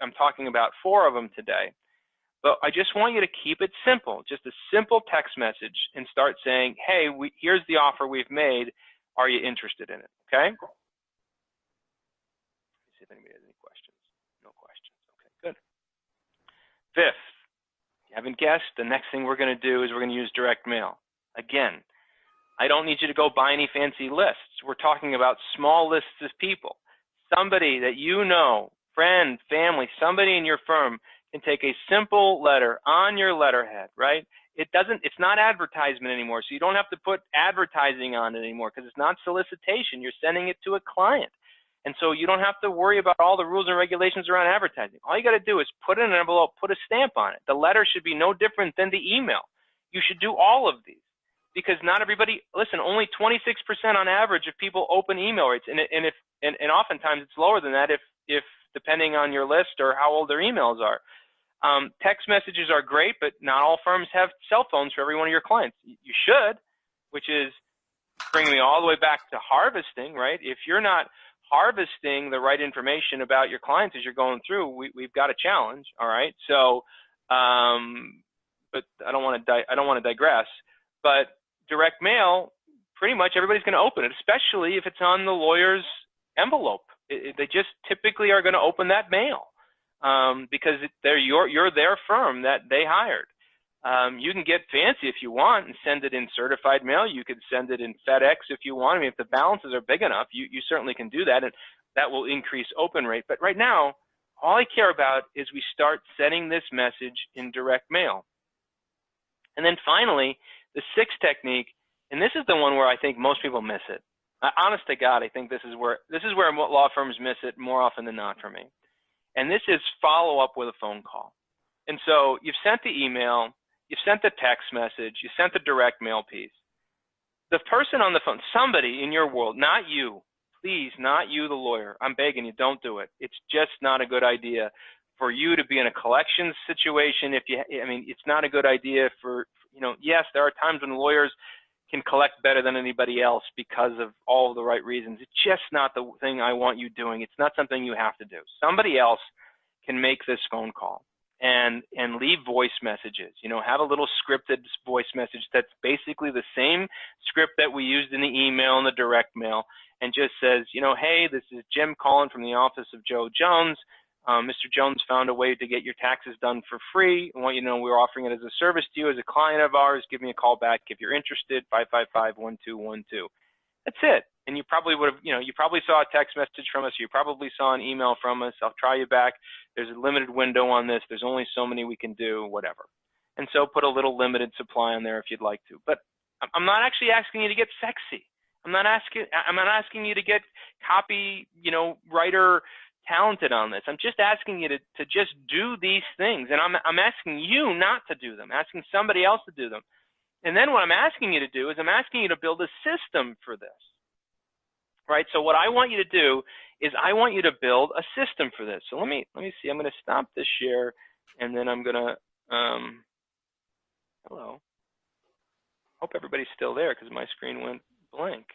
I'm talking about 4 of them today. But I just want you to keep it simple, just a simple text message, and start saying, hey, here's the offer we've made. Are you interested in it? Okay? Let's see if anybody has any questions. No questions. Okay, good. 5th, if you haven't guessed, the next thing we're going to do is we're going to use direct mail. Again, I don't need you to go buy any fancy lists. We're talking about small lists of people. Somebody that you know, friend, family, somebody in your firm can take a simple letter on your letterhead, right? It's not advertisement anymore, so you don't have to put advertising on it anymore because it's not solicitation. You're sending it to a client. And so you don't have to worry about all the rules and regulations around advertising. All you got to do is put in an envelope, put a stamp on it. The letter should be no different than the email. You should do all of these because not everybody, listen, only 26% on average of people open email rates. And oftentimes it's lower than that if depending on your list or how old their emails are. Text messages are great, but not all firms have cell phones for every one of your clients. You should, which is bringing me all the way back to harvesting, right? If you're not harvesting the right information about your clients as you're going through, we've got a challenge, all right? So, but I don't want to digress. But direct mail, pretty much everybody's going to open it, especially if it's on the lawyer's envelope. They just typically are going to open that mail. Because you're their firm that they hired. You can get fancy if you want and send it in certified mail. You could send it in FedEx if you want. I mean, if the balances are big enough, you certainly can do that, and that will increase open rate. But right now, all I care about is we start sending this message in direct mail. And then finally, the 6th technique, and this is the one where I think most people miss it. Honest to God, I think this is where law firms miss it more often than not for me. And this is follow up with a phone call. And so you've sent the email, you've sent the text message, you sent the direct mail piece. The person on the phone, somebody in your world, not you, please, not you, the lawyer. I'm begging you, don't do it. It's just not a good idea for you to be in a collections situation. It's not a good idea for, yes, there are times when lawyers can collect better than anybody else because of all of the right reasons. It's just not the thing I want you doing. It's not something you have to do. Somebody else can make this phone call and leave voice messages. Have a little scripted voice message that's basically the same script that we used in the email and the direct mail, and just says, hey, this is Jim calling from the office of Joe Jones. Mr. Jones found a way to get your taxes done for free. I want you to know we're offering it as a service to you as a client of ours. Give me a call back if you're interested, 555-1212. That's it. And you probably would have, you probably saw a text message from us. You probably saw an email from us. I'll try you back. There's a limited window on this. There's only so many we can do, whatever. And so put a little limited supply on there if you'd like to. But I'm not actually asking you to get sexy. I'm not asking you to get copy, writer talented on this. I'm just asking you to just do these things. And I'm asking you not to do them, asking somebody else to do them. And then what I'm asking you to do is I'm asking you to build a system for this, right? So what I want you to do is I want you to build a system for this. So let me see. I'm going to stop this share, and then I'm going to, hello. Hope everybody's still there because my screen went blank.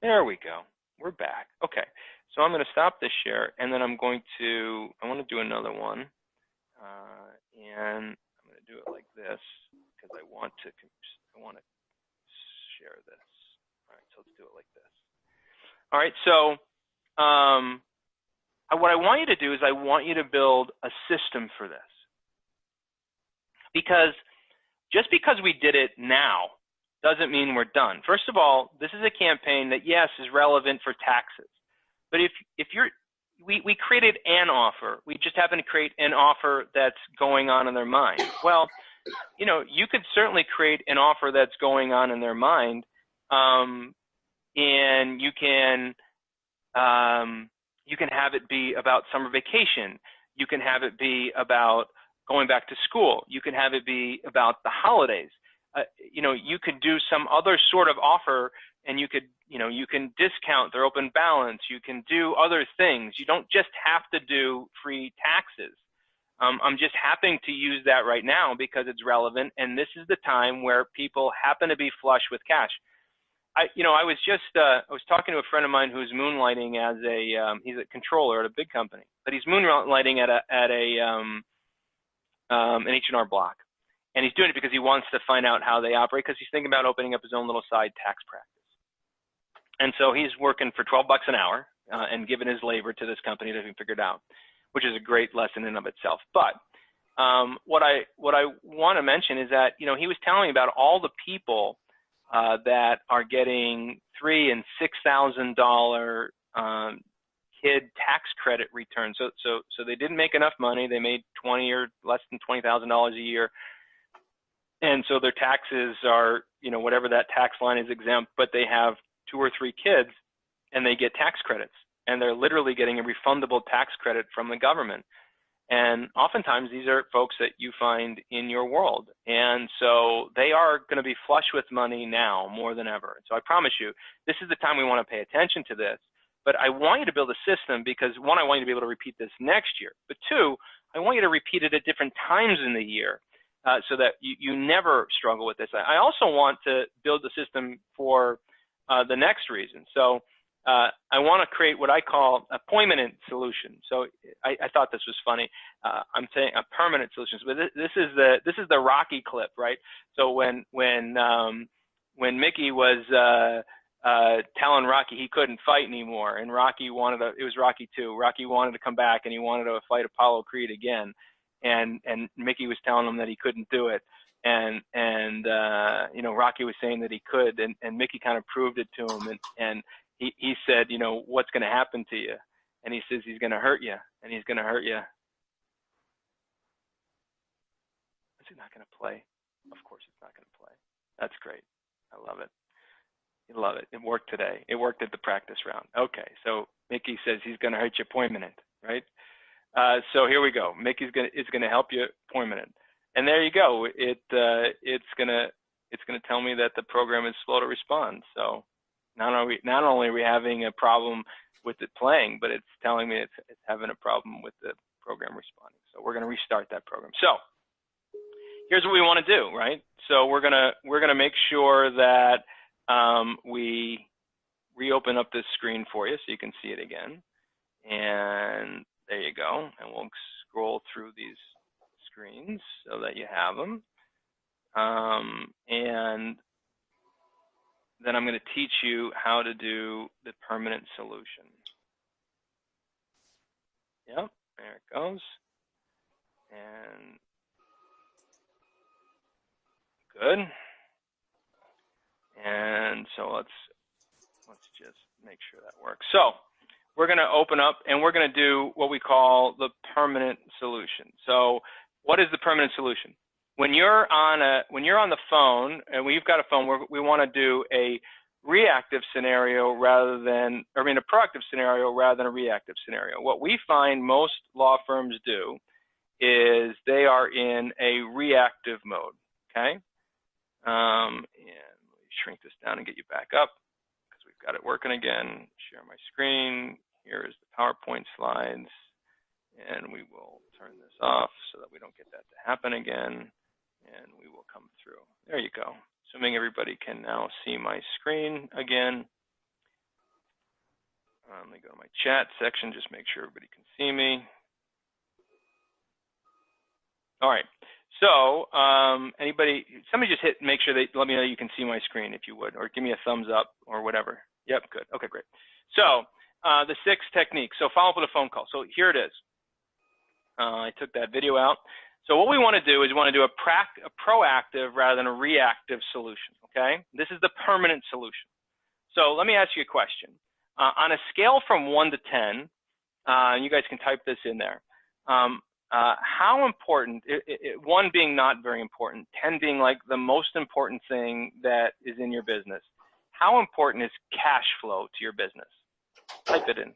There we go. We're back. Okay. So I'm going to stop this share, and then I want to do another one, and I'm going to do it like this because I want to share this. All right, so let's do it like this. All right, so what I want you to do is I want you to build a system for this, because just because we did it now doesn't mean we're done. First of all, this is a campaign that, yes, is relevant for taxes. But we created an offer. We just happen to create an offer that's going on in their mind. Well, you could certainly create an offer that's going on in their mind, and you can have it be about summer vacation. You can have it be about going back to school. You can have it be about the holidays. You could do some other sort of offer, and you can discount their open balance. You can do other things. You don't just have to do free taxes. I'm just happening to use that right now because it's relevant, and this is the time where people happen to be flush with cash. I was talking to a friend of mine who's moonlighting as he's a controller at a big company, but he's moonlighting at an H&R Block. And he's doing it because he wants to find out how they operate, because he's thinking about opening up his own little side tax practice. And so he's working for $12 an hour and giving his labor to this company to figure it out, which is a great lesson in and of itself. But what I want to mention is that, he was telling me about all the people that are getting $3,000 and $6,000 kid tax credit returns. So they didn't make enough money. They made $20,000 or less than $20,000 a year. And so their taxes are, whatever that tax line is exempt, but they have 2 or 3 kids and they get tax credits, and they're literally getting a refundable tax credit from the government. And oftentimes these are folks that you find in your world. And so they are going to be flush with money now more than ever. So I promise you, this is the time we want to pay attention to this. But I want you to build a system because, one, I want you to be able to repeat this next year. But 2, I want you to repeat it at different times in the year so that you never struggle with this. I also want to build the system for the next reason. So I want to create what I call a permanent solution. So I thought this was funny. I'm saying a permanent solution, but this is the Rocky clip, right? So when Mickey was telling Rocky he couldn't fight anymore, and Rocky it was Rocky 2. Rocky wanted to come back and he wanted to fight Apollo Creed again, and Mickey was telling him that he couldn't do it, and Rocky was saying that he could, and Mickey kind of proved it to him, and he said, what's going to happen to you? And he says he's going to hurt you, and he's going to hurt you. Is it not going to play? Of course it's not going to play. That's great. I love it. You love it. It worked today. It worked at the practice round. Okay, so Mickey says he's going to hurt you permanent, right? So here we go. Mickey's going to help you permanent, and there you go. It's going to tell me that the program is slow to respond. So not only are we having a problem with it playing, but it's telling me it's having a problem with the program responding. So we're going to restart that program. So here's what we want to do, right? So we're gonna make sure that we reopen up this screen for you so you can see it again. And there you go. And we'll scroll through these screens so that you have them. And then I'm going to teach you how to do the permanent solution. Yep, there it goes. And good. And so let's just make sure that works. So we're going to open up and we're going to do what we call the permanent solution. So what is the permanent solution? When you're on the phone, and we've got a phone, we want to do a reactive scenario a proactive scenario rather than a reactive scenario. What we find most law firms do is they are in a reactive mode, okay? And let me shrink this down and get you back up because we've got it working again. Share my screen. Here is the PowerPoint slides, and we will turn this off so that we don't get that to happen again. And we will come through. There you go. Assuming everybody can now see my screen again. Let me go to my chat section, just make sure everybody can see me. All right. So somebody just make sure let me know you can see my screen if you would, or give me a thumbs up or whatever. Yep, good. Okay, great. So the 6 techniques. So follow up with a phone call. So here it is. I took that video out. So what we want to do is we want to do a proactive rather than a reactive solution, okay? This is the permanent solution. So let me ask you a question. On a scale from 1 to 10, and you guys can type this in there, how important, 1 being not very important, 10 being like the most important thing that is in your business, how important is cash flow to your business? Type it in.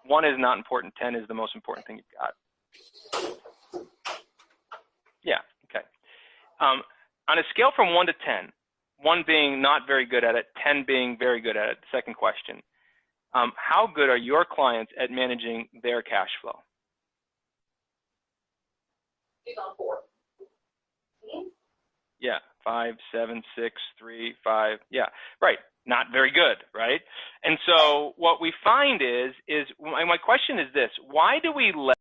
1 is not important, 10 is the most important thing you've got. Yeah, okay. On a scale from 1 to 10, 1 being not very good at it, 10 being very good at it, second question, how good are your clients at managing their cash flow? He's on 4. Yeah, 5, 7, 6, 3, 5. Yeah, right. not very good, right? And so what we find is my question is this: why do we let